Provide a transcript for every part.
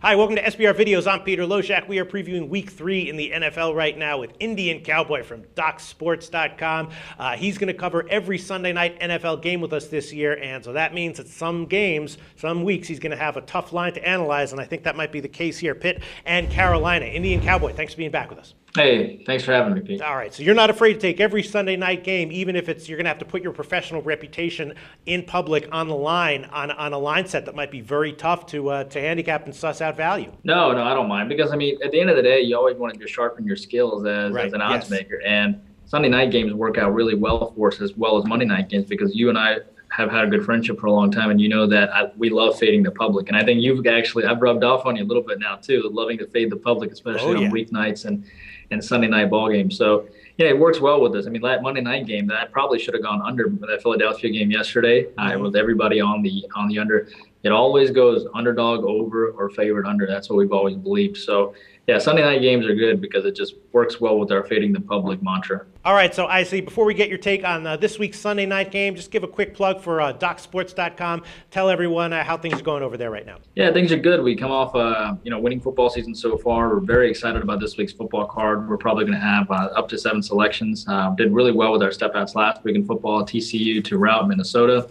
Hi, welcome to SBR Videos. I'm Peter Loshak. We are previewing Week 3 in the NFL right now with Indian Cowboy from DocSports.com. He's going to cover every Sunday night NFL game with us this year, and so that means that some games, some weeks, he's going to have a tough line to analyze, and I think that might be the case here. Pitt and Carolina. Indian Cowboy, thanks for being back with us. Hey, thanks for having me, Pete. All right, so you're not afraid to take every Sunday night game, even if you're going to have to put your professional reputation in public on the line, on a line set that might be very tough to handicap and suss out value. No, I don't mind because, I mean, at the end of the day, you always want to just sharpen your skills as an odds maker. And Sunday night games work out really well for us as well as Monday night games because you and I have had a good friendship for a long time, and you know that we love fading the public. And I think I've rubbed off on you a little bit now too, loving to fade the public, especially on weeknights and Sunday night ball games. So yeah, it works well with us. I mean, that Monday night game that probably should have gone under that Philadelphia game yesterday. With everybody on the under. It always goes underdog over or favored under. That's what we've always believed. So yeah, Sunday night games are good because it just works well with our fading the public mantra. All right, so I see. Before we get your take on this week's Sunday night game, just give a quick plug for DocSports.com. Tell everyone how things are going over there right now. Yeah, things are good. We come off winning football season so far. We're very excited about this week's football card. We're probably going to have up to 7 selections. Did really well with our step outs last week in football. TCU to route Minnesota,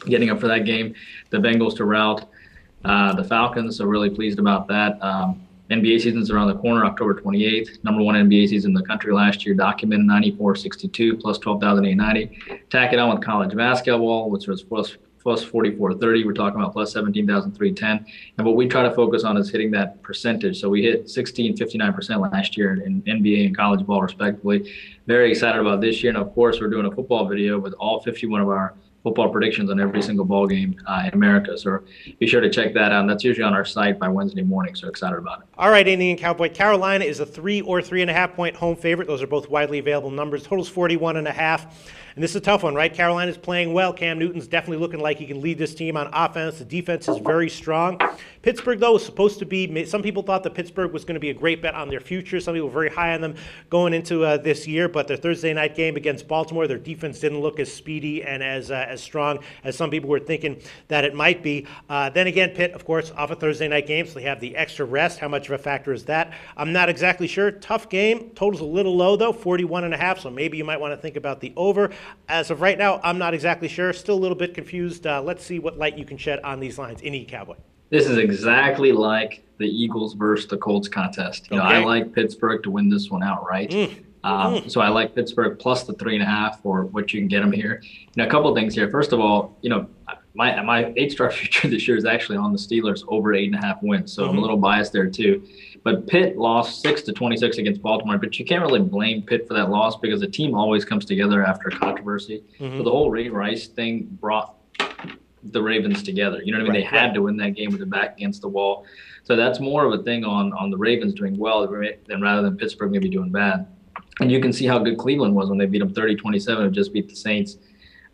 getting up for that game. The Bengals to route the Falcons. So really pleased about that. NBA season's around the corner, October 28th. Number 1 NBA season in the country last year, documented 94.62 plus 12,890. Tack it on with college basketball, which was plus 44.30. We're talking about plus 17,310. And what we try to focus on is hitting that percentage. So we hit 59% last year in NBA and college ball, respectively. Very excited about this year. And of course, we're doing a football video with all 51 of our football predictions on every single ball game in America. So be sure to check that out. And that's usually on our site by Wednesday morning. So excited about it. All right, Indian Cowboy. Carolina is a 3 or 3.5 point home favorite. Those are both widely available numbers. Total's 41.5. And this is a tough one, right? Carolina's playing well. Cam Newton's definitely looking like he can lead this team on offense. The defense is very strong. Pittsburgh, though, is supposed to be, some people thought that Pittsburgh was going to be a great bet on their future. Some people were very high on them going into this year. But their Thursday night game against Baltimore, their defense didn't look as speedy and as strong as some people were thinking that it might be. Then again, Pitt, of course, off a Thursday night game, so they have the extra rest. How much of a factor is that? I'm not exactly sure. Tough game. Total's a little low, though, 41.5. So maybe you might want to think about the over. As of right now, I'm not exactly sure. Still a little bit confused. Let's see what light you can shed on these lines. Indian Cowboy. This is exactly like the Eagles versus the Colts contest. You know, I like Pittsburgh to win this one outright. So I like Pittsburgh plus the 3.5 for what you can get them here. A couple of things here. First of all, my 8-star future this year is actually on the Steelers over 8.5 wins. So I'm a little biased there too. But Pitt lost 6-26 against Baltimore, but you can't really blame Pitt for that loss because the team always comes together after a controversy. So the whole Ray Rice thing brought the Ravens together. You know what I mean? They had to win that game with their back against the wall. So that's more of a thing on the Ravens doing well than rather than Pittsburgh maybe doing bad. And you can see how good Cleveland was when they beat them 30-27 and just beat the Saints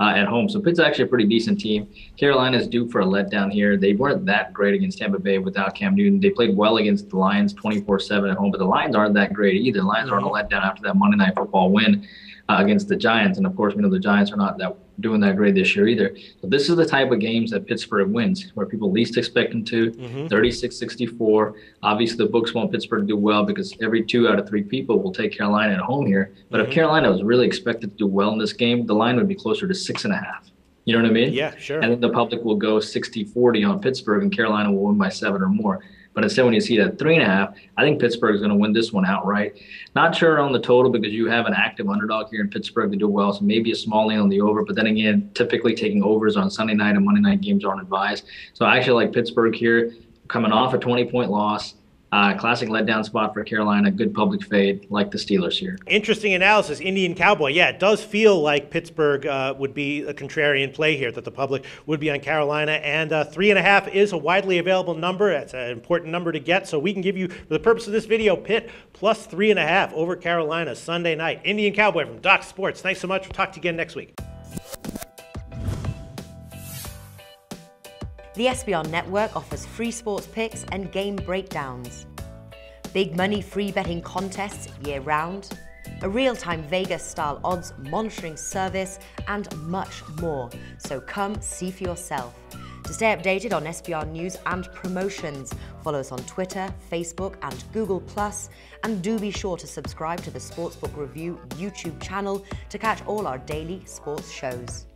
at home. So Pitt's actually a pretty decent team. Carolina's due for a letdown here. They weren't that great against Tampa Bay without Cam Newton. They played well against the Lions 24-7 at home, but the Lions aren't that great either. The Lions aren't a letdown after that Monday Night Football win against the Giants. And of course, we know the Giants are not doing that great this year either. So this is the type of games that Pittsburgh wins, where people least expect them to, 36-64. Obviously, the books want Pittsburgh to do well because every 2 out of 3 people will take Carolina at home here. But if Carolina was really expected to do well in this game, the line would be closer to 6.5. You know what I mean? Yeah, sure. And then the public will go 60-40 on Pittsburgh, and Carolina will win by 7 or more. But instead, when you see that 3.5, I think Pittsburgh is going to win this one outright. Not sure on the total because you have an active underdog here in Pittsburgh to do well, so maybe a small lean on the over. But then again, typically taking overs on Sunday night and Monday night games aren't advised. So I actually like Pittsburgh here, coming off a 20-point loss. Classic letdown spot for Carolina, good public fade like the Steelers here. Interesting analysis, Indian Cowboy. Yeah, it does feel like Pittsburgh would be a contrarian play here, that the public would be on Carolina. And 3.5 is a widely available number. That's an important number to get. So we can give you, for the purpose of this video, Pitt plus 3.5 over Carolina Sunday night. Indian Cowboy from Doc Sports. Thanks so much. We'll talk to you again next week. The SBR Network offers free sports picks and game breakdowns, big money free betting contests year-round, a real-time Vegas-style odds monitoring service, and much more. So come see for yourself. To stay updated on SBR news and promotions, follow us on Twitter, Facebook, and Google+, and do be sure to subscribe to the Sportsbook Review YouTube channel to catch all our daily sports shows.